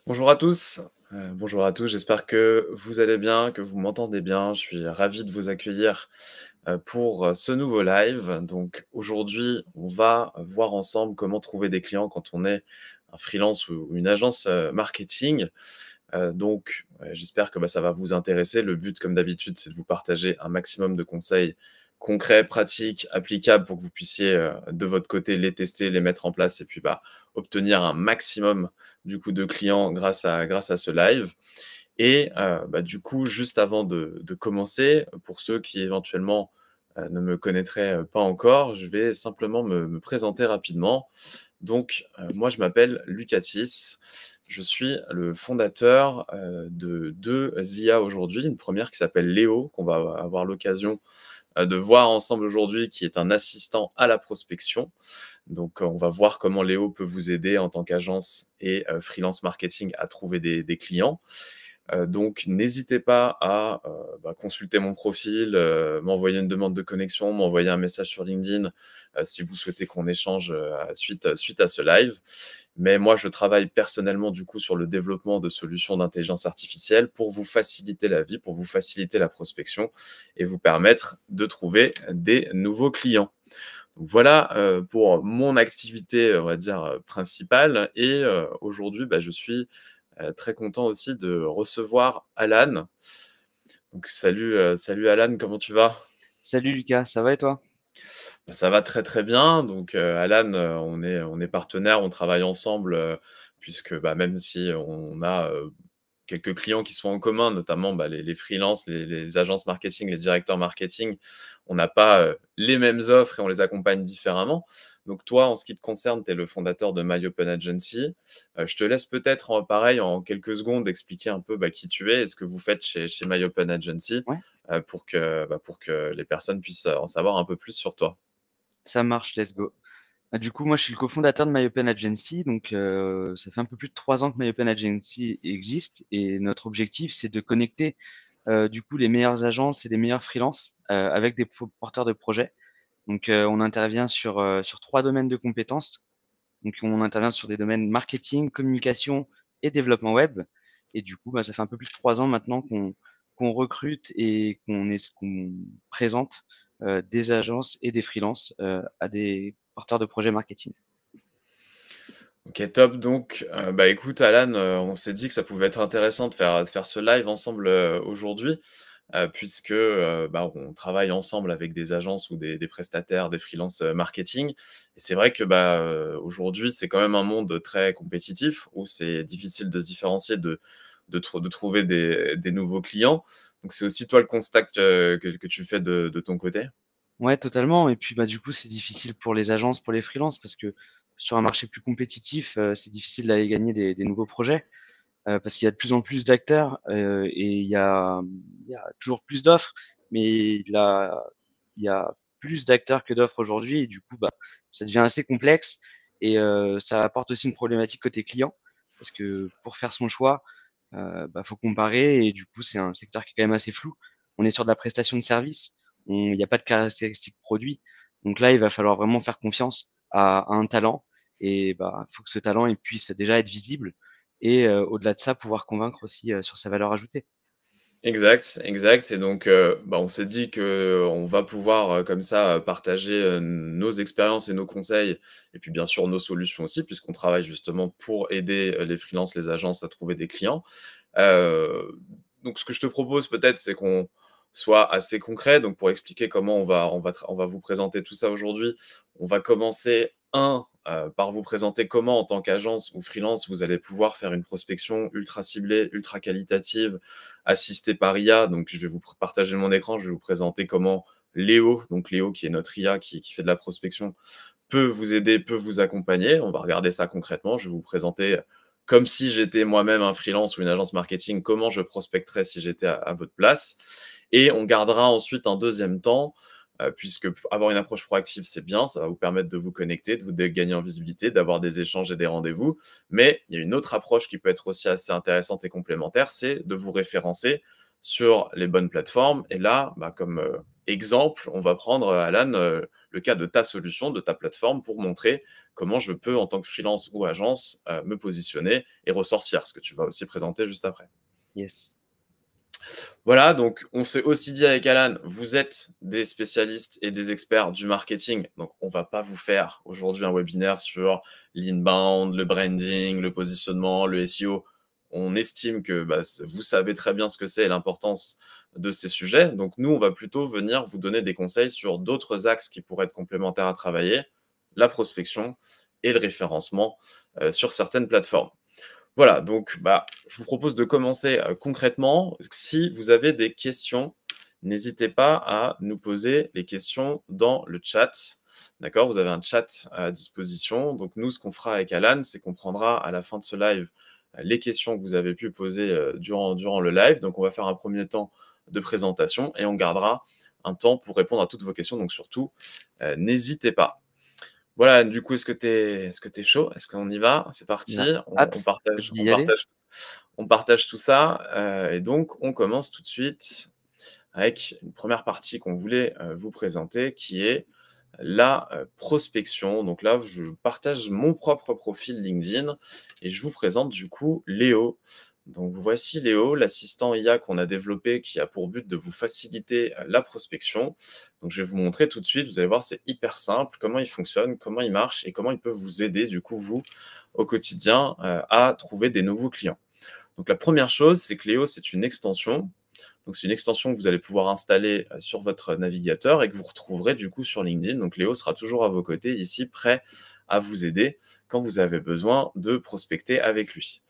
Bonjour à tous, bonjour à tous, j'espère que vous allez bien, que vous m'entendez bien. Je suis ravi de vous accueillir, pour, ce nouveau live. Donc aujourd'hui, on va voir ensemble comment trouver des clients quand on est un freelance ou une agence, marketing. J'espère que, ça va vous intéresser. Le but, comme d'habitude, c'est de vous partager un maximum de conseils concrets, pratiques, applicables pour que vous puissiez, de votre côté, les tester, les mettre en place et puis, obtenir un maximum, du coup, de clients grâce à ce live. Du coup, juste avant de commencer, pour ceux qui éventuellement, ne me connaîtraient, pas encore, je vais simplement me présenter rapidement. Moi, je m'appelle Lucatis. Je suis le fondateur, de 2 IA aujourd'hui. Une première qui s'appelle Léo, qu'on va avoir l'occasion, de voir ensemble aujourd'hui, qui est un assistant à la prospection. On va voir comment Léo peut vous aider en tant qu'agence et freelance marketing à trouver des clients. N'hésitez pas à, consulter mon profil, m'envoyer une demande de connexion, m'envoyer un message sur LinkedIn, si vous souhaitez qu'on échange, suite à ce live. Mais moi, je travaille personnellement, du coup, sur le développement de solutions d'intelligence artificielle pour vous faciliter la vie, pour vous faciliter la prospection et vous permettre de trouver des nouveaux clients. Donc voilà, pour mon activité, on va dire, principale aujourd'hui, je suis très content aussi de recevoir Alan. Salut Alan, comment tu vas? Salut Lucas, ça va et toi? Ça va très, très bien. Alan, on est partenaires, on travaille ensemble, puisque, même si on a, quelques clients qui sont en commun, notamment, les freelances, les agences marketing, les directeurs marketing, on n'a pas, les mêmes offres et on les accompagne différemment. Donc toi, en ce qui te concerne, tu es le fondateur de My Open Agency. Je te laisse peut-être pareil, en quelques secondes, expliquer un peu, qui tu es et ce que vous faites chez My Open Agency, Ouais, pour que les personnes puissent, en savoir un peu plus sur toi. ça marche, let's go. Du coup, moi, je suis le cofondateur de MyOpen Agency. Donc, ça fait un peu plus de 3 ans que MyOpen Agency existe. Et notre objectif, c'est de connecter du coup les meilleures agences et les meilleurs freelances avec des porteurs de projets. Donc, on intervient sur 3 domaines de compétences. Donc, on intervient sur des domaines marketing, communication et développement web. Et du coup, ça fait un peu plus de 3 ans maintenant qu'on recrute et qu'on présente des agences et des freelances à des porteurs de projets marketing. OK, top. Écoute Alan, on s'est dit que ça pouvait être intéressant de faire ce live ensemble, aujourd'hui, puisque, on travaille ensemble avec des agences ou des prestataires, des freelances, marketing. Et c'est vrai que, aujourd'hui, c'est quand même un monde très compétitif où c'est difficile de se différencier, de trouver des nouveaux clients. Donc c'est aussi toi le constat que tu fais de ton côté? Ouais, totalement. Et puis, du coup, c'est difficile pour les agences, pour les freelances, parce que sur un marché plus compétitif, c'est difficile d'aller gagner des nouveaux projets, parce qu'il y a de plus en plus d'acteurs et il y a toujours plus d'offres, mais il y a plus d'acteurs que d'offres aujourd'hui. Et du coup, ça devient assez complexe et ça apporte aussi une problématique côté client, parce que pour faire son choix, faut comparer et du coup, c'est un secteur qui est quand même assez flou. On est sur de la prestation de service, il n'y a pas de caractéristiques produits. Donc là, il va falloir vraiment faire confiance à un talent et il faut que ce talent il puisse déjà être visible et au-delà de ça, pouvoir convaincre aussi sur sa valeur ajoutée. Exact, exact. On s'est dit qu'on va pouvoir, comme ça, partager, nos expériences et nos conseils et puis, bien sûr, nos solutions aussi puisqu'on travaille justement pour aider, les freelances, les agences à trouver des clients. Heu, ce que je te propose peut-être, c'est qu'on soit assez concret. Donc pour expliquer comment on va vous présenter tout ça aujourd'hui, on va commencer, par vous présenter comment, en tant qu'agence ou freelance, vous allez pouvoir faire une prospection ultra ciblée, ultra qualitative, assistée par IA. Donc je vais vous partager mon écran, je vais vous présenter comment Léo, donc Léo qui est notre IA qui fait de la prospection, peut vous aider, peut vous accompagner. On va regarder ça concrètement. Je vais vous présenter, comme si j'étais moi-même un freelance ou une agence marketing, comment je prospecterais si j'étais à votre place. Et on gardera ensuite un deuxième temps, puisque avoir une approche proactive, c'est bien, ça va vous permettre de vous connecter, de vous gagner en visibilité, d'avoir des échanges et des rendez-vous. Mais il y a une autre approche qui peut être aussi assez intéressante et complémentaire, c'est de vous référencer sur les bonnes plateformes. Et là, comme exemple, on va prendre, Alan, le cas de ta solution, de ta plateforme, pour montrer comment je peux, en tant que freelance ou agence, me positionner et ressortir, ce que tu vas aussi présenter juste après. Yes. Voilà, donc on s'est aussi dit avec Alan, vous êtes des spécialistes et des experts du marketing, donc on va pas vous faire aujourd'hui un webinaire sur l'inbound, le branding, le positionnement, le SEO. On estime que vous savez très bien ce que c'est et l'importance de ces sujets. Donc nous, on va plutôt venir vous donner des conseils sur d'autres axes qui pourraient être complémentaires à travailler, la prospection et le référencement sur certaines plateformes. Voilà, donc je vous propose de commencer concrètement. Si vous avez des questions, n'hésitez pas à nous poser les questions dans le chat. D'accord? Vous avez un chat à disposition. Donc nous, ce qu'on fera avec Alan, c'est qu'on prendra à la fin de ce live les questions que vous avez pu poser durant le live. Donc on va faire un premier temps de présentation et on gardera un temps pour répondre à toutes vos questions. Donc surtout, n'hésitez pas. Voilà, du coup, est-ce que tu es chaud? Est-ce qu'on y va? C'est parti, Bah, on hâte partage d'y aller. on partage tout ça, et donc on commence tout de suite avec une première partie qu'on voulait, vous présenter, qui est la, prospection. Donc là, je partage mon propre profil LinkedIn et je vous présente du coup Léo. Donc voici Léo, l'assistant IA qu'on a développé, qui a pour but de vous faciliter, la prospection. Donc je vais vous montrer tout de suite, vous allez voir, c'est hyper simple, comment il fonctionne, comment il marche et comment il peut vous aider du coup, vous, au quotidien, à trouver des nouveaux clients. Donc la première chose, c'est que Léo, c'est une extension. Donc c'est une extension que vous allez pouvoir installer sur votre navigateur et que vous retrouverez du coup sur LinkedIn. Donc Léo sera toujours à vos côtés ici, prêt à vous aider quand vous avez besoin de prospecter avec lui.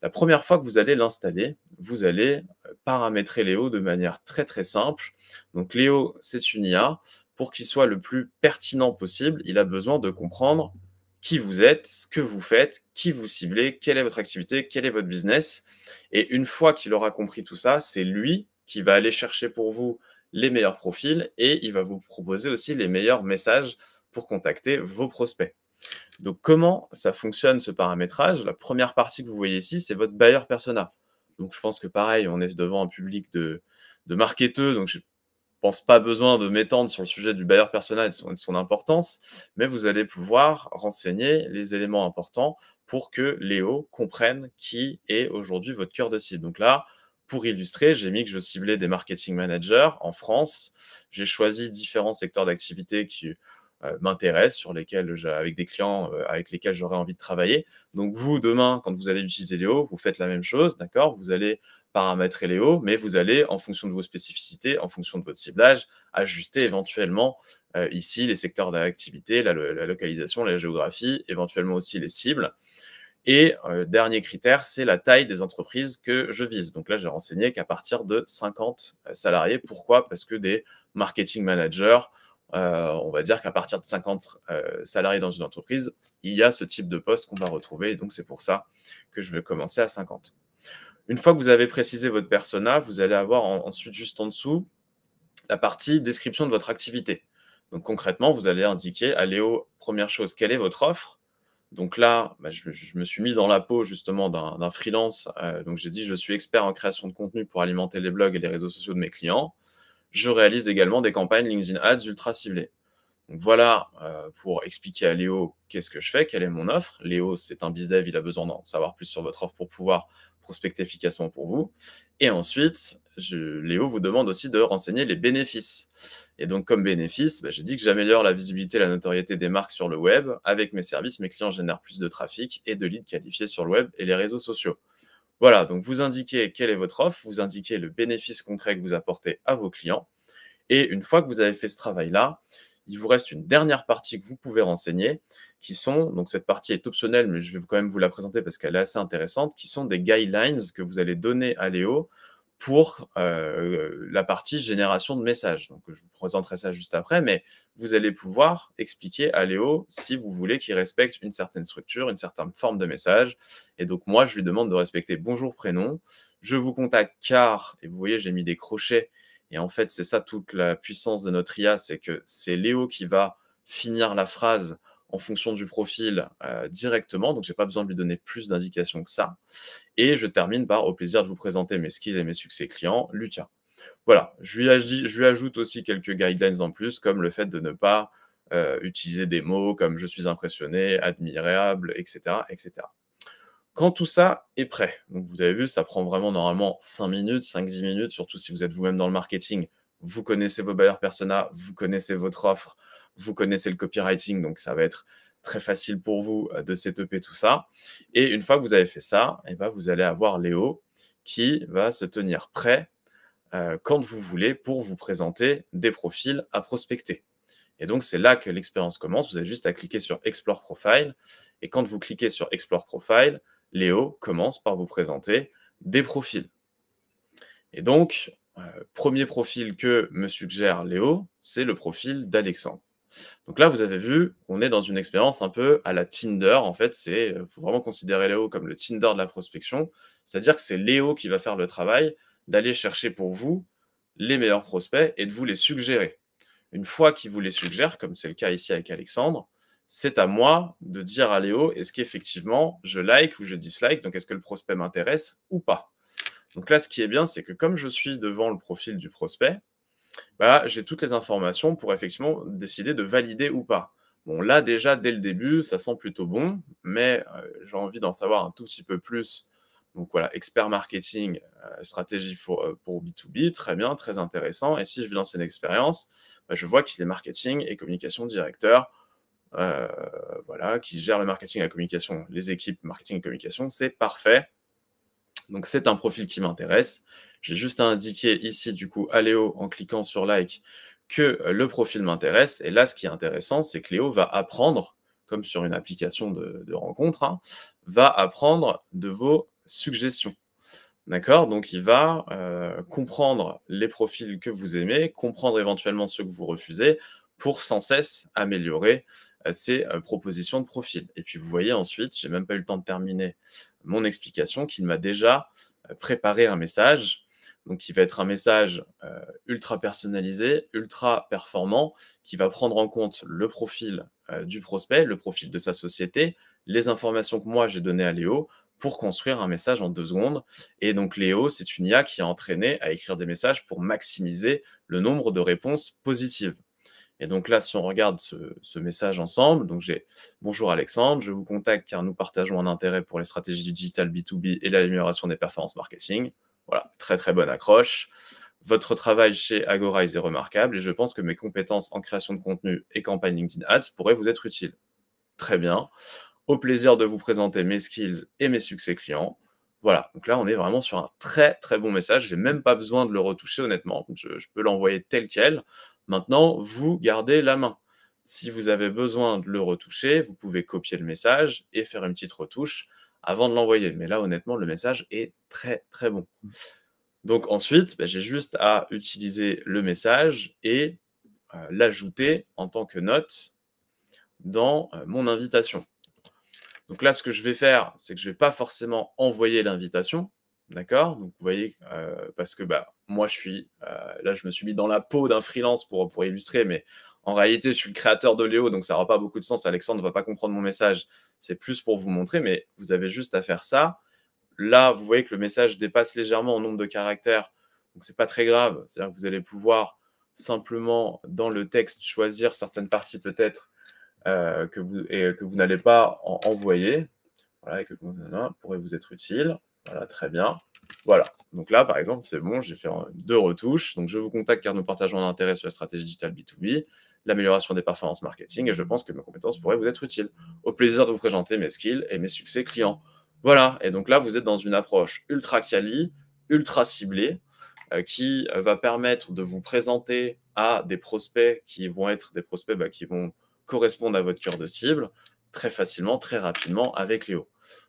La première fois que vous allez l'installer, vous allez paramétrer Léo de manière très très simple. Donc Léo, c'est une IA. Pour qu'il soit le plus pertinent possible, il a besoin de comprendre qui vous êtes, ce que vous faites, qui vous ciblez, quelle est votre activité, quel est votre business. Et une fois qu'il aura compris tout ça, c'est lui qui va aller chercher pour vous les meilleurs profils et il va vous proposer aussi les meilleurs messages pour contacter vos prospects. Donc, comment ça fonctionne ce paramétrage? La première partie que vous voyez ici, c'est votre buyer persona. Donc, je pense que pareil, on est devant un public de marketeurs, donc je pense pas besoin de m'étendre sur le sujet du buyer persona et de son importance, mais vous allez pouvoir renseigner les éléments importants pour que Léo comprenne qui est aujourd'hui votre cœur de cible. Donc là, pour illustrer, j'ai mis que je ciblais des marketing managers en France. J'ai choisi différents secteurs d'activité qui m'intéressent, sur lesquels avec des clients avec lesquels j'aurais envie de travailler. Donc vous, demain, quand vous allez utiliser Léo, vous faites la même chose, d'accord? Vous allez paramétrer Léo, mais vous allez, en fonction de vos spécificités, en fonction de votre ciblage, ajuster éventuellement ici les secteurs d'activité, la localisation, la géographie, éventuellement aussi les cibles. Et dernier critère, c'est la taille des entreprises que je vise. Donc là, j'ai renseigné qu'à partir de 50 salariés. Pourquoi? Parce que des marketing managers, on va dire qu'à partir de 50 salariés dans une entreprise, il y a ce type de poste qu'on va retrouver. Et donc, c'est pour ça que je vais commencer à 50. Une fois que vous avez précisé votre persona, vous allez avoir ensuite, juste en dessous, la partie description de votre activité. Donc concrètement, vous allez indiquer à Léo, première chose, quelle est votre offre? Donc là, je me suis mis dans la peau justement d'un freelance. Donc j'ai dit, je suis expert en création de contenu pour alimenter les blogs et les réseaux sociaux de mes clients. Je réalise également des campagnes LinkedIn Ads ultra ciblées. Donc voilà, pour expliquer à Léo qu'est-ce que je fais, quelle est mon offre. Léo, c'est un bizdev, il a besoin d'en savoir plus sur votre offre pour pouvoir prospecter efficacement pour vous. Et ensuite, Léo vous demande aussi de renseigner les bénéfices. Et donc, comme bénéfice, j'ai dit que j'améliore la visibilité et la notoriété des marques sur le web. Avec mes services, mes clients génèrent plus de trafic et de leads qualifiés sur le web et les réseaux sociaux. Voilà, donc vous indiquez quelle est votre offre, vous indiquez le bénéfice concret que vous apportez à vos clients. Et une fois que vous avez fait ce travail-là, il vous reste une dernière partie que vous pouvez renseigner, qui sont, donc cette partie est optionnelle, mais je vais quand même vous la présenter parce qu'elle est assez intéressante, qui sont des guidelines que vous allez donner à Léo pour la partie génération de messages. Donc, je vous présenterai ça juste après, mais vous allez pouvoir expliquer à Léo si vous voulez qu'il respecte une certaine structure, une certaine forme de message. Et donc, moi, je lui demande de respecter bonjour, prénom. Je vous contacte car, et vous voyez, j'ai mis des crochets. Et en fait, c'est ça toute la puissance de notre IA, c'est que c'est Léo qui va finir la phrase en fonction du profil directement, donc je n'ai pas besoin de lui donner plus d'indications que ça. Et je termine par « Au plaisir de vous présenter mes skills et mes succès clients, Lucas ». Voilà, je lui ajoute aussi quelques guidelines en plus, comme le fait de ne pas utiliser des mots comme « je suis impressionné »,« admirable », etc., etc. Quand tout ça est prêt, donc vous avez vu, ça prend vraiment normalement 5 minutes, 5-10 minutes, surtout si vous êtes vous-même dans le marketing. Vous connaissez vos buyer persona, vous connaissez votre offre, vous connaissez le copywriting, donc ça va être très facile pour vous de setuper tout ça. Et une fois que vous avez fait ça, eh ben, vous allez avoir Léo qui va se tenir prêt quand vous voulez pour vous présenter des profils à prospecter. Et donc, c'est là que l'expérience commence. Vous avez juste à cliquer sur Explore Profile. Et quand vous cliquez sur Explore Profile, Léo commence par vous présenter des profils. Et donc, premier profil que me suggère Léo, c'est le profil d'Alexandre. Donc là, vous avez vu qu'on est dans une expérience un peu à la Tinder. En fait, il faut vraiment considérer Léo comme le Tinder de la prospection. C'est-à-dire que c'est Léo qui va faire le travail d'aller chercher pour vous les meilleurs prospects et de vous les suggérer. Une fois qu'il vous les suggère, comme c'est le cas ici avec Alexandre, c'est à moi de dire à Léo, est-ce qu'effectivement je like ou je dislike, donc est-ce que le prospect m'intéresse ou pas. Donc là, ce qui est bien, c'est que comme je suis devant le profil du prospect, bah, j'ai toutes les informations pour effectivement décider de valider ou pas. Bon, là, déjà, dès le début, ça sent plutôt bon, mais j'ai envie d'en savoir un tout petit peu plus. Donc voilà, expert marketing, stratégie pour B2B, très bien, très intéressant. Et si je vis l'ancienne expérience, bah, je vois qu'il est marketing et communication directeur, voilà, qui gère le marketing et la communication, les équipes marketing et communication, c'est parfait. Donc c'est un profil qui m'intéresse. J'ai juste à indiquer ici, du coup, à Léo, en cliquant sur like, que le profil m'intéresse. Et là, ce qui est intéressant, c'est que Léo va apprendre, comme sur une application de rencontre, hein, va apprendre de vos suggestions. D'accord? Donc il va comprendre les profils que vous aimez, comprendre éventuellement ceux que vous refusez, pour sans cesse améliorer ses propositions de profil. Et puis vous voyez ensuite, j'ai même pas eu le temps de terminer mon explication, qu'il m'a déjà préparé un message, donc qui va être un message ultra personnalisé, ultra performant, qui va prendre en compte le profil du prospect, le profil de sa société, les informations que moi j'ai données à Léo, pour construire un message en 2 secondes. Et donc Léo, c'est une IA qui est entraînée à écrire des messages pour maximiser le nombre de réponses positives. Et donc là, si on regarde ce message ensemble, donc j'ai « Bonjour Alexandre, je vous contacte car nous partageons un intérêt pour les stratégies du digital B2B et l'amélioration des performances marketing. » Voilà, très très bonne accroche. Votre travail chez Agorize est remarquable et je pense que mes compétences en création de contenu et campagne LinkedIn Ads pourraient vous être utiles. Très bien. Au plaisir de vous présenter mes skills et mes succès clients. Voilà, donc là, on est vraiment sur un très, très bon message. Je n'ai même pas besoin de le retoucher, honnêtement. Je peux l'envoyer tel quel. Maintenant, vous gardez la main. Si vous avez besoin de le retoucher, vous pouvez copier le message et faire une petite retouche avant de l'envoyer. Mais là, honnêtement, le message est très, très bon. Donc ensuite, j'ai juste à utiliser le message et l'ajouter en tant que note dans mon invitation. Donc là, ce que je vais faire, c'est que je ne vais pas forcément envoyer l'invitation, d'accord? Donc vous voyez, parce que moi, là, je me suis mis dans la peau d'un freelance pour illustrer, mais en réalité, je suis le créateur de Léo, donc ça n'aura pas beaucoup de sens. Alexandre ne va pas comprendre mon message. C'est plus pour vous montrer, mais vous avez juste à faire ça. Là, vous voyez que le message dépasse légèrement en nombre de caractères, donc ce n'est pas très grave. C'est-à-dire que vous allez pouvoir simplement, dans le texte, choisir certaines parties peut-être que vous n'allez pas envoyer, voilà, et que pourrait vous être utile. Voilà, très bien. Voilà. Donc là, par exemple, c'est bon, j'ai fait 2 retouches. Donc, je vous contacte car nous partageons un intérêt sur la stratégie digitale B2B, l'amélioration des performances marketing, et je pense que mes compétences pourraient vous être utiles. Au plaisir de vous présenter mes skills et mes succès clients. Voilà. Et donc là, vous êtes dans une approche ultra quali, ultra ciblée, qui va permettre de vous présenter à des prospects qui vont être des prospects qui vont correspondre à votre cœur de cible très facilement, très rapidement avec Léo.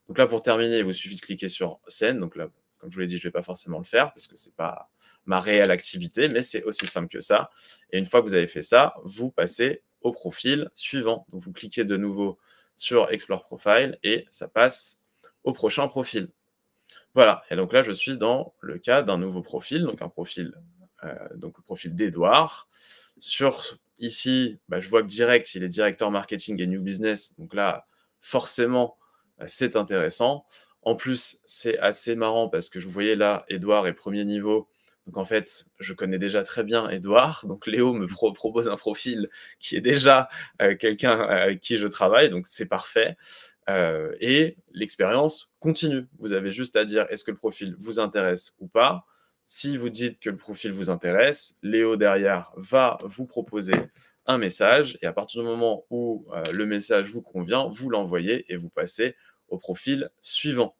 Donc là, pour terminer, il vous suffit de cliquer sur Send. Donc là, comme je vous l'ai dit, je ne vais pas forcément le faire parce que ce n'est pas ma réelle activité, mais c'est aussi simple que ça. Et une fois que vous avez fait ça, vous passez au profil suivant. Donc vous cliquez de nouveau sur Explore Profile et ça passe au prochain profil. Voilà, et donc là, je suis dans le cas d'un nouveau profil, donc un profil, donc le profil d'Edouard, sur ici, je vois que direct, il est directeur marketing et new business. Donc là, forcément, c'est intéressant. En plus, c'est assez marrant parce que vous voyez là, Edouard est premier niveau. Donc en fait, je connais déjà très bien Edouard. Donc Léo me propose un profil qui est déjà quelqu'un avec qui je travaille. Donc c'est parfait. Et l'expérience continue. Vous avez juste à dire est-ce que le profil vous intéresse ou pas. Si vous dites que le profil vous intéresse, Léo derrière va vous proposer un message et à partir du moment où le message vous convient, vous l'envoyez et vous passez au profil suivant.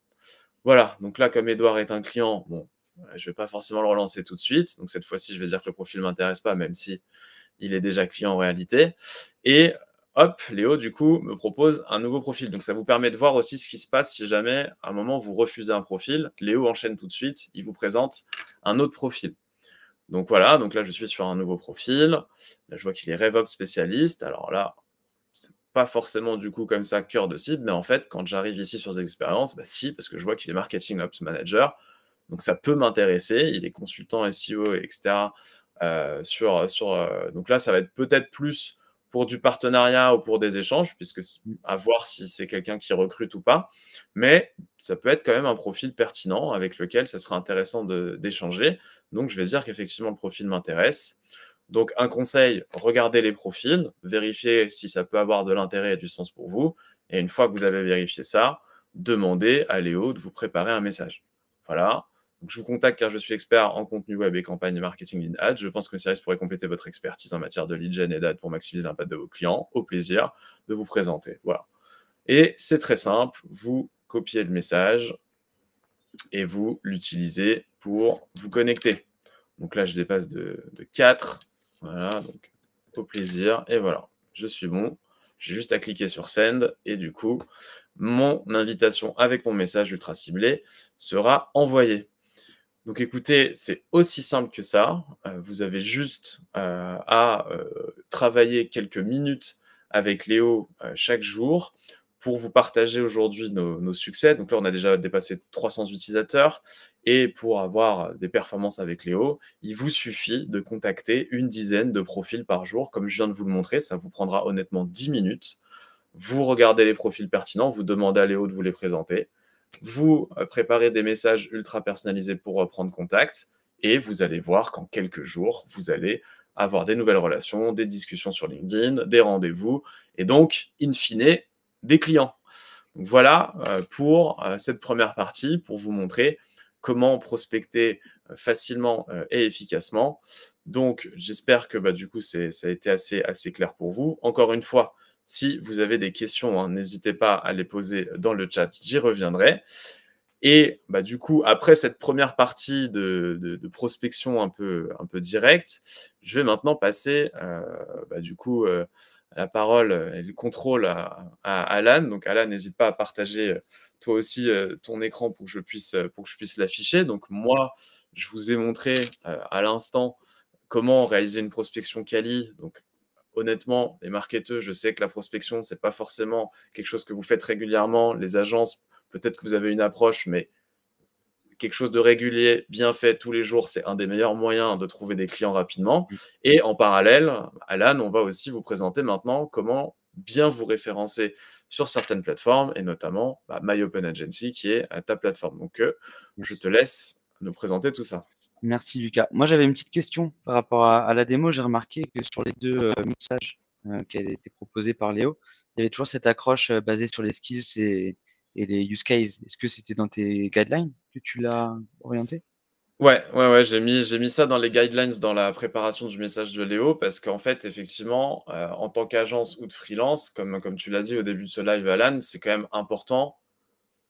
Voilà, donc là, comme Edouard est un client, bon, je ne vais pas forcément le relancer tout de suite. Donc cette fois-ci, je vais dire que le profil ne m'intéresse pas, même si il est déjà client en réalité. Et hop, Léo, du coup, me propose un nouveau profil. Donc ça vous permet de voir aussi ce qui se passe si jamais, à un moment, vous refusez un profil. Léo enchaîne tout de suite, il vous présente un autre profil. Donc voilà, donc là, je suis sur un nouveau profil. Là, je vois qu'il est RevOps spécialiste. Alors là, c'est pas forcément du coup comme ça cœur de cible, mais en fait, quand j'arrive ici sur ses expériences, si, parce que je vois qu'il est Marketing Ops Manager. Donc ça peut m'intéresser. Il est consultant SEO, etc. Donc là, ça va être peut-être plus pour du partenariat ou pour des échanges, puisque à voir si c'est quelqu'un qui recrute ou pas. Mais ça peut être quand même un profil pertinent avec lequel ça serait intéressant d'échanger. Donc je vais dire qu'effectivement, le profil m'intéresse. Donc un conseil, regardez les profils, vérifiez si ça peut avoir de l'intérêt et du sens pour vous. Et une fois que vous avez vérifié ça, demandez à Léo de vous préparer un message. Voilà. Donc, je vous contacte car je suis expert en contenu web et campagne marketing in ads. Je pense que Cyrus pourrait compléter votre expertise en matière de lead gen et d'ads pour maximiser l'impact de vos clients. Au plaisir de vous présenter. Voilà. Et c'est très simple. Vous copiez le message et vous l'utilisez pour vous connecter. Donc là, je dépasse de 4. Voilà, donc au plaisir. Et voilà, je suis bon. J'ai juste à cliquer sur Send et du coup, mon invitation avec mon message ultra ciblé sera envoyée. Donc écoutez, c'est aussi simple que ça. Vous avez juste à travailler quelques minutes avec Léo chaque jour pour vous partager aujourd'hui nos succès. Donc là, on a déjà dépassé 300 utilisateurs. Et pour avoir des performances avec Léo, il vous suffit de contacter une dizaine de profils par jour. Comme je viens de vous le montrer, ça vous prendra honnêtement 10 minutes. Vous regardez les profils pertinents, vous demandez à Léo de vous les présenter. Vous préparez des messages ultra personnalisés pour prendre contact et vous allez voir qu'en quelques jours, vous allez avoir des nouvelles relations, des discussions sur LinkedIn, des rendez-vous et donc, in fine, des clients. Donc voilà pour cette première partie, pour vous montrer comment prospecter facilement et efficacement. Donc, j'espère que du coup, ça a été assez clair pour vous. Encore une fois, si vous avez des questions, n'hésitez pas à les poser dans le chat, j'y reviendrai. Et du coup, après cette première partie de prospection un peu directe, je vais maintenant passer du coup la parole et le contrôle à Alan. Donc Alan, n'hésite pas à partager toi aussi ton écran pour que je puisse l'afficher. Donc moi, je vous ai montré à l'instant comment réaliser une prospection quali. Donc honnêtement, les marketeurs, je sais que la prospection, c'est pas forcément quelque chose que vous faites régulièrement. Les agences, peut-être que vous avez une approche, mais quelque chose de régulier, bien fait tous les jours, c'est un des meilleurs moyens de trouver des clients rapidement. Et en parallèle, Alan, on va aussi vous présenter maintenant comment bien vous référencer sur certaines plateformes, et notamment My Open Agency, qui est ta plateforme. Donc, je te laisse nous présenter tout ça. Merci Lucas. Moi j'avais une petite question par rapport à la démo. J'ai remarqué que sur les deux messages qui avaient été proposés par Léo, il y avait toujours cette accroche basée sur les skills et les use cases. Est-ce que c'était dans tes guidelines que tu l'as orienté? Ouais, j'ai mis ça dans les guidelines, dans la préparation du message de Léo, parce qu'en fait, effectivement, en tant qu'agence ou de freelance, comme tu l'as dit au début de ce live, Alan, c'est quand même important.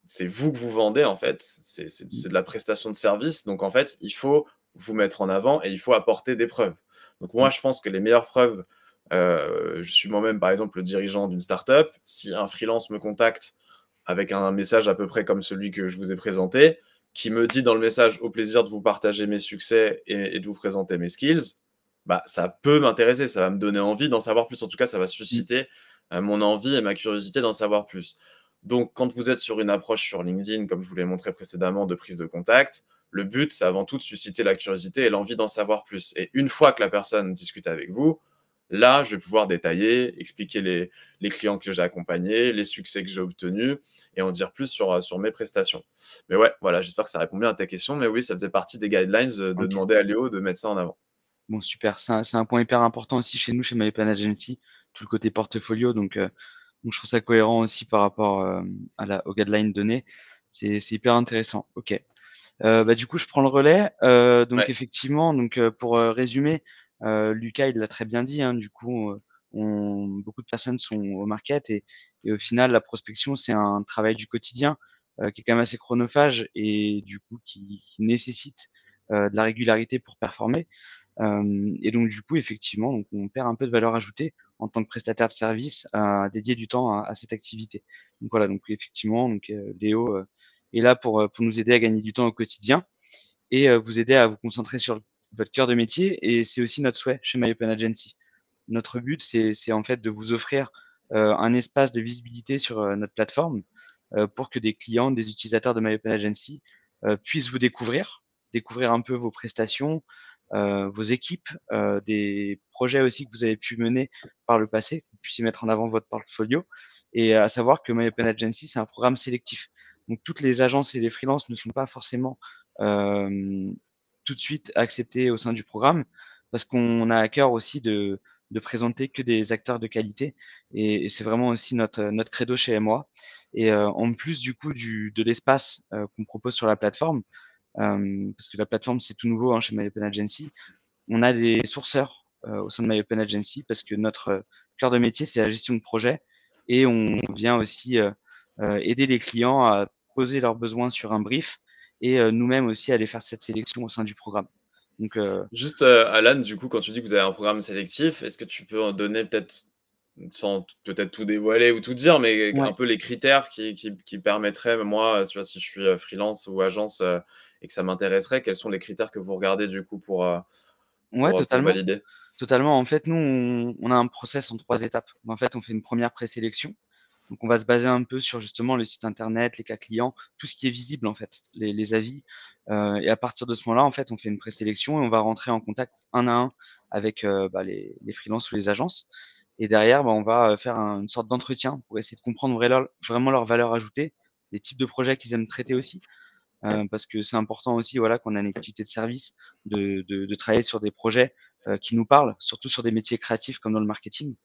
C'est vous que vous vendez, en fait. C'est de la prestation de service. Donc, en fait, il faut vous mettre en avant et il faut apporter des preuves. Donc, moi, je pense que les meilleures preuves, je suis moi-même, par exemple, le dirigeant d'une startup. Si un freelance me contacte avec un message à peu près comme celui que je vous ai présenté, qui me dit dans le message « au plaisir de vous partager mes succès et de vous présenter mes skills », ça peut m'intéresser, ça va me donner envie d'en savoir plus. En tout cas, ça va susciter mon envie et ma curiosité d'en savoir plus. Donc, quand vous êtes sur une approche sur LinkedIn, comme je vous l'ai montré précédemment, de prise de contact, le but, c'est avant tout de susciter la curiosité et l'envie d'en savoir plus. Et une fois que la personne discute avec vous, là, je vais pouvoir détailler, expliquer les clients que j'ai accompagnés, les succès que j'ai obtenus et en dire plus sur mes prestations. Mais ouais, voilà, j'espère que ça répond bien à ta question. Mais oui, ça faisait partie des guidelines de OK. demander à Léo de mettre ça en avant. Bon super, c'est un point hyper important aussi chez nous, chez MyOpen Agency, tout le côté portfolio donc je trouve ça cohérent aussi par rapport, aux guidelines données. C'est hyper intéressant. OK. Bah, du coup, je prends le relais. Donc Ouais. effectivement, pour, résumer, Lucas, il l'a très bien dit, hein, du coup, on beaucoup de personnes sont au market et au final, la prospection, c'est un travail du quotidien, qui est quand même assez chronophage et du coup qui nécessite, de la régularité pour performer. Et donc du coup, effectivement, donc on perd un peu de valeur ajoutée en tant que prestataire de service à dédier du temps à cette activité. Donc voilà, donc effectivement, Léo, est là pour nous aider à gagner du temps au quotidien et vous aider à vous concentrer sur votre cœur de métier et c'est aussi notre souhait chez My Open Agency. Notre but, c'est en fait de vous offrir, un espace de visibilité sur, notre plateforme, pour que des clients, des utilisateurs de My Open Agency, puissent vous découvrir un peu vos prestations, vos équipes, des projets aussi que vous avez pu mener par le passé, que vous puissiez mettre en avant votre portfolio et à savoir que My Open Agency, c'est un programme sélectif. Donc toutes les agences et les freelances ne sont pas forcément, hem, tout de suite acceptées au sein du programme parce qu'on a à cœur aussi de présenter que des acteurs de qualité et c'est vraiment aussi notre credo chez MOA et en plus du coup de l'espace, qu'on propose sur la plateforme, parce que la plateforme c'est tout nouveau, hein, chez My Open Agency. On a des sourceurs, au sein de My Open Agency parce que notre, cœur de métier, c'est la gestion de projet et on vient aussi, aider les clients à poser leurs besoins sur un brief et nous-mêmes aussi aller faire cette sélection au sein du programme. Donc Juste, Alan, du coup, quand tu dis que vous avez un programme sélectif, est-ce que tu peux en donner peut-être, sans peut-être tout dévoiler ou tout dire, mais un ouais, peu les critères qui permettraient, moi, tu vois, si je suis, freelance ou agence, et que ça m'intéresserait, quels sont les critères que vous regardez du coup ouais, pour totalement. valider? Totalement. En fait, nous, on a un process en 3 étapes. En fait, on fait une première présélection. Donc, on va se baser un peu sur justement le site internet, les cas clients, tout ce qui est visible en fait, les avis. Et à partir de ce moment-là, en fait, on fait une présélection et on va rentrer en contact un à un avec, les freelances ou les agences. Et derrière, on va, faire une sorte d'entretien pour essayer de comprendre vraiment leur valeur ajoutée, les types de projets qu'ils aiment traiter aussi. Parce que c'est important aussi, voilà, qu'on a une activité de service, de travailler sur des projets, qui nous parlent, surtout sur des métiers créatifs comme dans le marketing.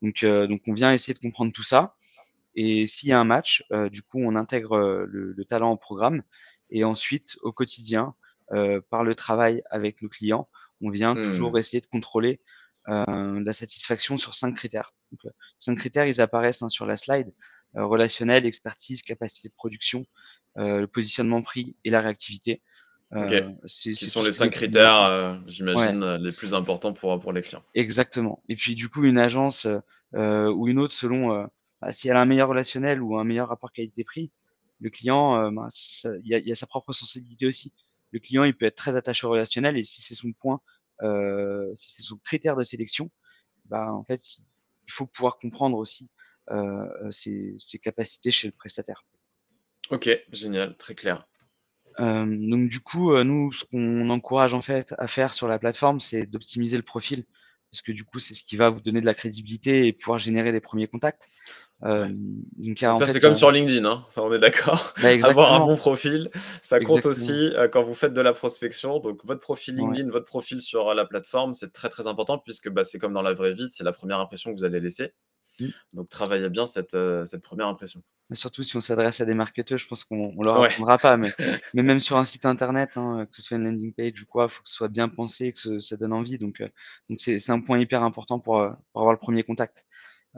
Donc on vient essayer de comprendre tout ça et s'il y a un match, du coup, on intègre, le talent au programme et ensuite au quotidien, par le travail avec nos clients, on vient Mmh. toujours essayer de contrôler, la satisfaction sur 5 critères. 5 critères, ils apparaissent, hein, sur la slide, relationnel, expertise, capacité de production, le positionnement prix et la réactivité. OK. Qui C'est sont tout ce les qui est 5 déterminant. critères, Ouais. j'imagine, les plus importants pour les clients? Exactement et puis du coup une agence, ou une autre selon, si elle a un meilleur relationnel ou un meilleur rapport qualité-prix, le client, ça il y a sa propre sensibilité aussi. Le client, il peut être très attaché au relationnel et si c'est son point, si c'est son critère de sélection, en fait, il faut pouvoir comprendre aussi, ses capacités chez le prestataire. OK, génial, très clair. Donc du coup, nous, ce qu'on encourage en fait à faire sur la plateforme, c'est d'optimiser le profil. Parce que du coup, c'est ce qui va vous donner de la crédibilité et pouvoir générer des premiers contacts. Ouais. Car Donc en ça, fait, c'est comme sur LinkedIn, hein, ça on est d'accord. Avoir un exactement, bon profil, ça compte aussi, exactement. quand vous faites de la prospection. Donc votre profil Ouais. LinkedIn, votre profil sur, la plateforme, c'est très, très important puisque, c'est comme dans la vraie vie, c'est la première impression que vous allez laisser. Mmh. Donc travaillez bien cette première impression. Mais surtout si on s'adresse à des marketeurs, je pense qu'on leur Ouais. apprendra pas, mais même sur un site internet, hein, que ce soit une landing page ou quoi, il faut que ce soit bien pensé, ça donne envie. Donc c'est un point hyper important pour avoir le premier contact.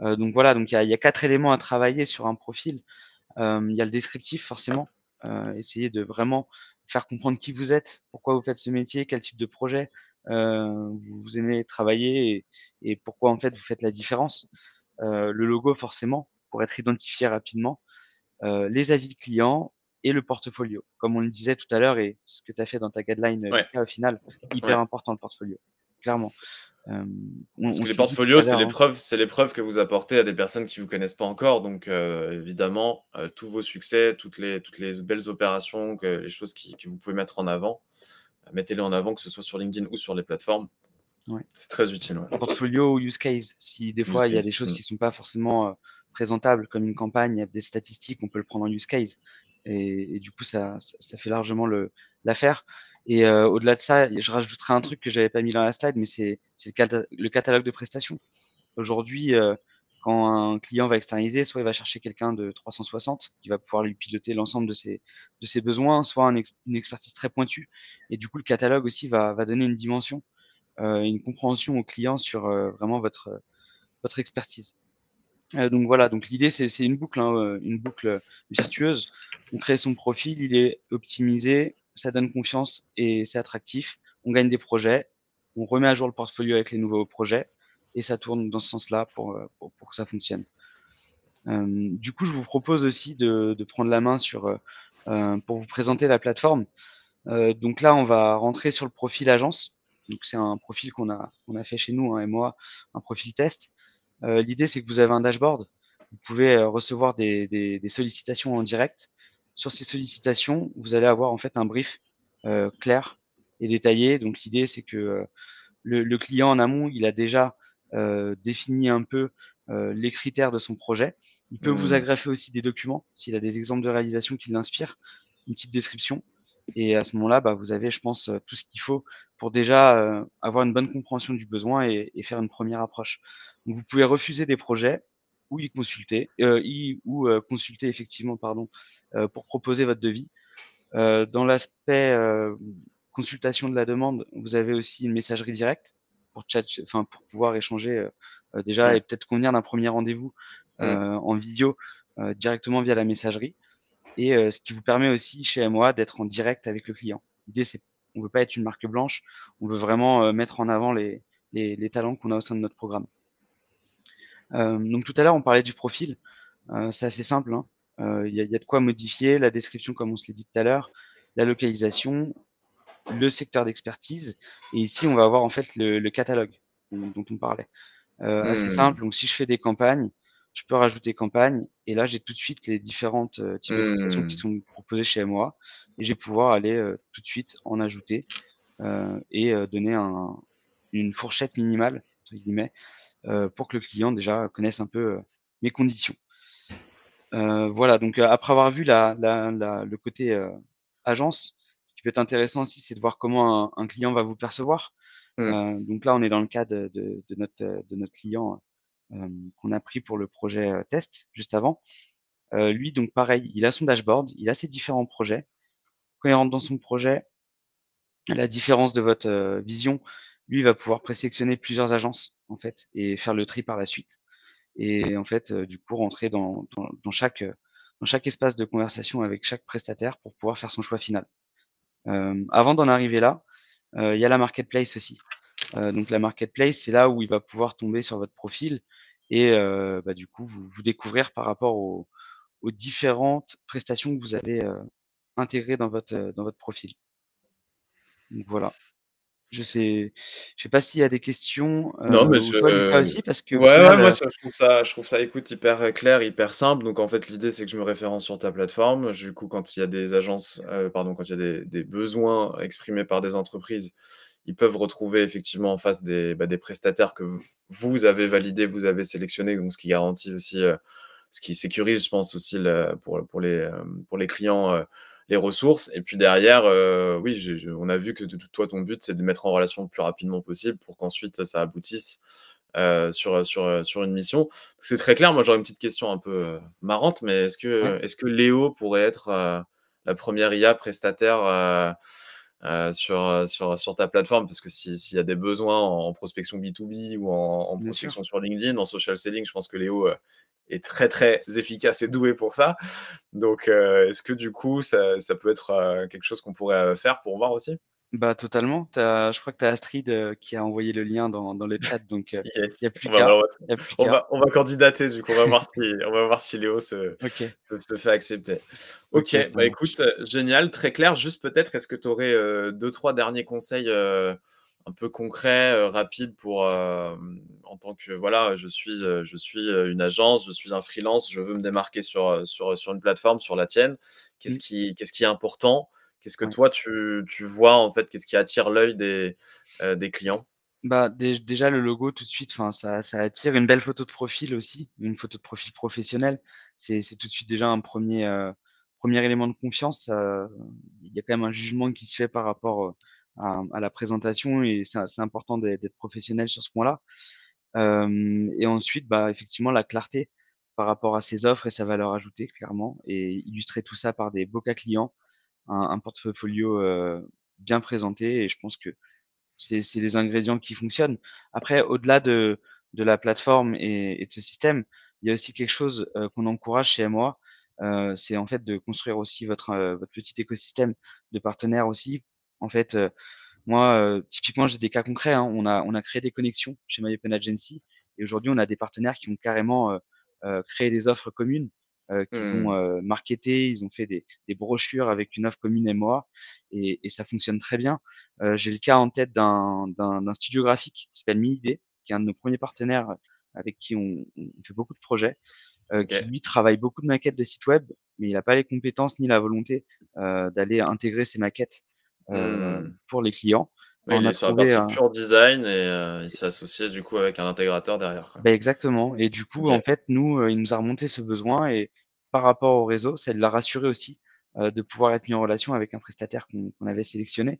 Donc voilà, donc il y a 4 éléments à travailler sur un profil. Il y a le descriptif forcément, essayer de vraiment faire comprendre qui vous êtes, pourquoi vous faites ce métier, quel type de projet, vous aimez travailler et pourquoi en fait vous faites la différence. Le logo forcément, pour être identifié rapidement, les avis clients et le portfolio. Comme on le disait tout à l'heure et ce que tu as fait dans ta guideline, Ouais, Lucas, au final, hyper ouais. important le portfolio, clairement. Parce On que les se le dit tout portfolios, à l'heure, hein. c'est les preuves que vous apportez à des personnes qui vous connaissent pas encore. Donc, évidemment, tous vos succès, toutes les belles opérations, les choses que vous pouvez mettre en avant, mettez-les en avant, que ce soit sur LinkedIn ou sur les plateformes. Ouais. C'est très utile, ouais. Portfolio ou use case. Si des Use fois, il y a case. des choses qui sont pas forcément présentables, comme une campagne, il y a des statistiques, on peut le prendre en use case. Et du coup, ça fait largement l'affaire. Et au-delà de ça, je rajouterai un truc que j'avais pas mis dans la slide, mais c'est le catalogue de prestations. Aujourd'hui, quand un client va externaliser, soit il va chercher quelqu'un de 360 qui va pouvoir lui piloter l'ensemble de ses besoins, soit une expertise très pointue. Et du coup, le catalogue aussi va donner une dimension, une compréhension au client sur vraiment votre expertise. Donc voilà, donc l'idée c'est une boucle, hein, une boucle virtueuse. On crée son profil, il est optimisé, ça donne confiance et c'est attractif. On gagne des projets, on remet à jour le portfolio avec les nouveaux projets et ça tourne dans ce sens-là pour que ça fonctionne. Du coup, je vous propose aussi de prendre la main pour vous présenter la plateforme. Donc là, on va rentrer sur le profil agence. Donc c'est un profil qu'on a fait chez nous, hein, moi, un profil test. L'idée, c'est que vous avez un dashboard. Vous pouvez recevoir des sollicitations en direct. Sur ces sollicitations, vous allez avoir en fait un brief clair et détaillé. Donc l'idée, c'est que le client en amont, il a déjà défini un peu les critères de son projet. Il peut vous Mmh. agrafer aussi des documents s'il a des exemples de réalisation qui l'inspirent, une petite description. Et à ce moment-là, bah, vous avez, je pense, tout ce qu'il faut pour déjà avoir une bonne compréhension du besoin et faire une première approche. Donc, vous pouvez refuser des projets ou consulter effectivement, pardon, pour proposer votre devis. Dans l'aspect consultation de la demande, vous avez aussi une messagerie directe pour pouvoir échanger déjà Ouais. et peut-être convenir d'un premier rendez-vous Mmh. en visio directement via la messagerie. Et ce qui vous permet aussi chez MOA d'être en direct avec le client. L'idée, c'est on veut pas être une marque blanche, on veut vraiment mettre en avant les talents qu'on a au sein de notre programme. Donc tout à l'heure, on parlait du profil. C'est assez simple, hein. Y a de quoi modifier la description, comme on se l'a dit tout à l'heure, la localisation, le secteur d'expertise. Et ici, on va avoir en fait le catalogue dont on parlait. Assez Mmh. simple. Donc, si je fais des campagnes, je peux rajouter campagne. Et là, j'ai tout de suite les différentes types de prestations qui Mmh. sont proposées chez moi. Et je vais pouvoir aller tout de suite en ajouter et donner une fourchette minimale, entre guillemets, pour que le client déjà connaisse un peu mes conditions. Voilà, donc après avoir vu le côté agence, ce qui peut être intéressant aussi, c'est de voir comment un client va vous percevoir. Mmh. Donc là, on est dans le cas de notre client qu'on a pris pour le projet test juste avant. Lui, donc pareil, il a son dashboard, il a ses différents projets. Quand il rentre dans son projet, à la différence de votre vision, lui, il va pouvoir présélectionner plusieurs agences en fait et faire le tri par la suite. Et en fait, du coup, rentrer dans chaque espace de conversation avec chaque prestataire pour pouvoir faire son choix final. Avant d'en arriver là, il y a la marketplace aussi. Donc la marketplace, c'est là où il va pouvoir tomber sur votre profil et bah, du coup, vous découvrir par rapport aux différentes prestations que vous avez intégrées dans votre profil. Donc voilà. Je sais pas s'il y a des questions Non, mais ou toi, Lucas aussi, parce qu'au ouais, ouais, final, moi, je trouve ça, écoute, hyper clair, hyper simple. Donc, en fait, l'idée, c'est que je me référence sur ta plateforme. Du coup, quand il y a des agences, pardon, quand il y a des besoins exprimés par des entreprises, ils peuvent retrouver effectivement en face des prestataires que vous avez validés, vous avez sélectionnés, donc ce qui garantit aussi, ce qui sécurise, je pense aussi pour les clients, les ressources. Et puis derrière, oui, on a vu que toi, ton but, c'est de mettre en relation le plus rapidement possible pour qu'ensuite ça aboutisse sur une mission. C'est très clair. Moi, j'aurais une petite question un peu marrante, mais ouais. est-ce que Léo pourrait être la première IA prestataire sur ta plateforme? Parce que s'il y a des besoins en prospection B2B ou en Bien sûr. prospection sur LinkedIn, en social selling, je pense que Léo est très très efficace et doué pour ça. Donc, est-ce que du coup, ça peut être quelque chose qu'on pourrait faire pour voir aussi? Bah, totalement. Je crois que tu as Astrid, qui a envoyé le lien dans le chat, donc il y a Yes, plus qu'à, il y a plus qu'à. on va candidater du coup, on va voir si Léo OK, se fait accepter. OK, OK, ça bah, écoute, marche. génial, très clair. Juste peut-être, est-ce que tu aurais, 2-3 derniers conseils, un peu concrets, rapides pour, en tant que voilà, je suis, une agence, je suis un freelance, je veux me démarquer sur une plateforme, sur la tienne. Mmh, Qu'est-ce qui est important? Qu'est-ce que ouais. toi tu vois en fait? Qu'est-ce qui attire l'œil des clients? Bah, déjà le logo tout de suite, enfin ça attire. Une belle photo de profil aussi, une photo de profil professionnelle. C'est tout de suite déjà un premier élément de confiance. Il y a quand même un jugement qui se fait par rapport, à la présentation et c'est important d'être professionnel sur ce point-là. Et ensuite, bah, effectivement la clarté par rapport à ses offres et sa valeur ajoutée clairement et illustrer tout ça par des beaux cas clients, un portfolio, bien présenté et je pense que c'est les ingrédients qui fonctionnent. Après, au-delà de la plateforme et de ce système, il y a aussi quelque chose, qu'on encourage chez MOA, c'est en fait de construire aussi votre petit écosystème de partenaires aussi. En fait, moi, typiquement, j'ai des cas concrets, hein. On a créé des connexions chez My Open Agency et aujourd'hui, on a des partenaires qui ont carrément, créé des offres communes, qu'ils ont, Mmh. marketées. Ils ont fait des brochures avec une offre commune MOA et ça fonctionne très bien. J'ai le cas en tête d'un studio graphique qui s'appelle Minidé, qui est un de nos premiers partenaires avec qui on fait beaucoup de projets, qui OK. lui travaille beaucoup de maquettes de sites web, mais il a pas les compétences ni la volonté, d'aller intégrer ces maquettes, Mmh. pour les clients. Oui, il On a est sur la trouvé partie un pure design et il s'est associé du coup avec un intégrateur derrière, quoi. Beh, exactement et du coup, en OK. fait, nous, il nous a remonté ce besoin et par rapport au réseau, ça l'a rassuré aussi, de pouvoir être mis en relation avec un prestataire qu'on avait sélectionné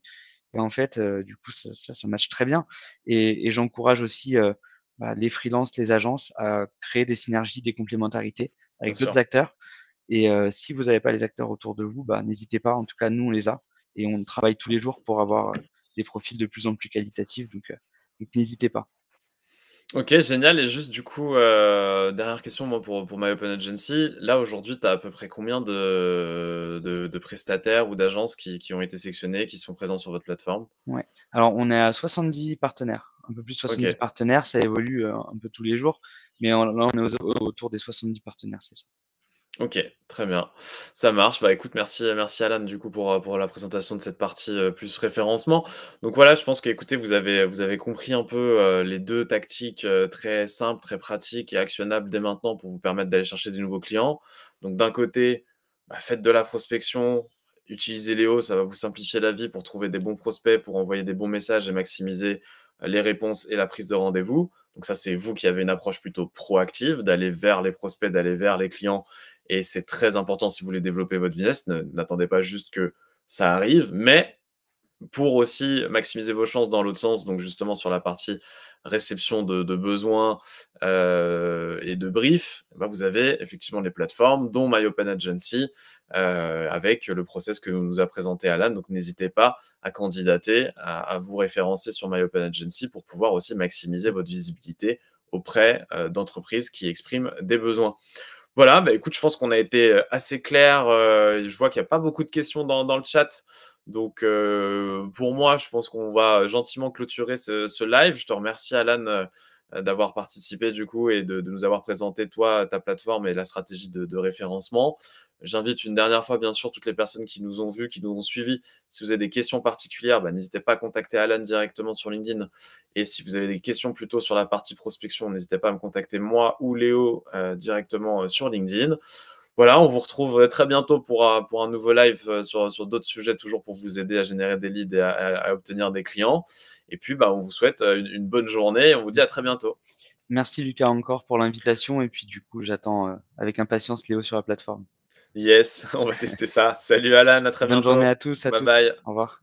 et en fait, du coup, ça matche très bien et j'encourage aussi, bah, les freelances, les agences à créer des synergies, des complémentarités Bien avec d'autres sûr. acteurs et si vous avez pas les acteurs autour de vous, bah, n'hésitez pas. En tout cas, nous, on les a et on travaille tous les jours pour avoir, des profils de plus en plus qualitatifs donc n'hésitez pas. OK, génial et juste du coup, dernière question moi pour My Open Agency. Là aujourd'hui, tu as à peu près combien de prestataires ou d'agences qui ont été sélectionnés, qui sont présents sur votre plateforme? Ouais. Alors on est à 70 partenaires, un peu plus de 70 OK. partenaires, ça évolue, un peu tous les jours, mais là on est autour des 70 partenaires, c'est ça. OK, très bien. Ça marche. Bah, écoute, merci Alan, du coup, pour la présentation de cette partie, plus référencement. Donc voilà, je pense qu'écoutez, vous avez compris un peu, les 2 tactiques, très simples, très pratiques et actionnables dès maintenant pour vous permettre d'aller chercher des nouveaux clients. Donc d'un côté, bah, faites de la prospection, utilisez Léo, ça va vous simplifier la vie pour trouver des bons prospects, pour envoyer des bons messages et maximiser, les réponses et la prise de rendez-vous. Donc ça, c'est vous qui avez une approche plutôt proactive, d'aller vers les prospects, d'aller vers les clients et c'est très important si vous voulez développer votre business. N'attendez pas juste que ça arrive, mais pour aussi maximiser vos chances dans l'autre sens, donc justement sur la partie réception de besoins, et de briefs, bah, vous avez effectivement les plateformes dont My Open Agency, avec le process que nous a présenté Alan. Donc n'hésitez pas à candidater, à vous référencer sur My Open Agency pour pouvoir aussi maximiser votre visibilité auprès, d'entreprises qui expriment des besoins. Voilà, bah, écoute, je pense qu'on a été, assez clair, je vois qu'il y a pas beaucoup de questions dans le chat. Donc, pour moi, je pense qu'on va gentiment clôturer ce live. Je te remercie Alan, d'avoir participé du coup et de nous avoir présenté toi, ta plateforme et la stratégie de référencement. J'invite une dernière fois, bien sûr, toutes les personnes qui nous ont vus, qui nous ont suivis. Si vous avez des questions particulières, bah, n'hésitez pas à contacter Alan directement sur LinkedIn. Et si vous avez des questions plutôt sur la partie prospection, n'hésitez pas à me contacter moi ou Léo, directement, sur LinkedIn. Voilà, on vous retrouve, très bientôt pour un nouveau live, sur d'autres sujets, toujours pour vous aider à générer des leads et à obtenir des clients. Et puis, bah, on vous souhaite, une bonne journée et on vous dit à très bientôt. Merci Lucas encore pour l'invitation et puis du coup j'attends, avec impatience Léo sur la plateforme. Yes, on va tester ça. Salut Alan, à très Bonne journée bientôt. à tous, à Bye toutes. bye. Au revoir.